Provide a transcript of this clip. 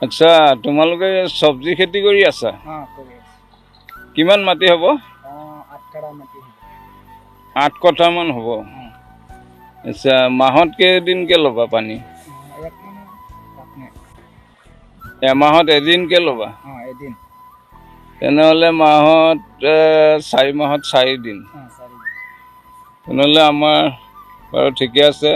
আচ্ছা, তোমালোকে চব্জি খেতি কৰি আছা? কৰি আছো। কিমান মাটি হ'ব? 8 কাঠা মাটি। 8 কঠামান হ'ব। আচ্ছা, মাহত কেইদিনকে ল'বা পানী? এমাহত এদিনকে ল'বা? এদিন। তেনেহ'লে মাহত 4 মাহত 4 দিন। তেনেহ'লে আমাৰ বাৰু ঠিকে আছে।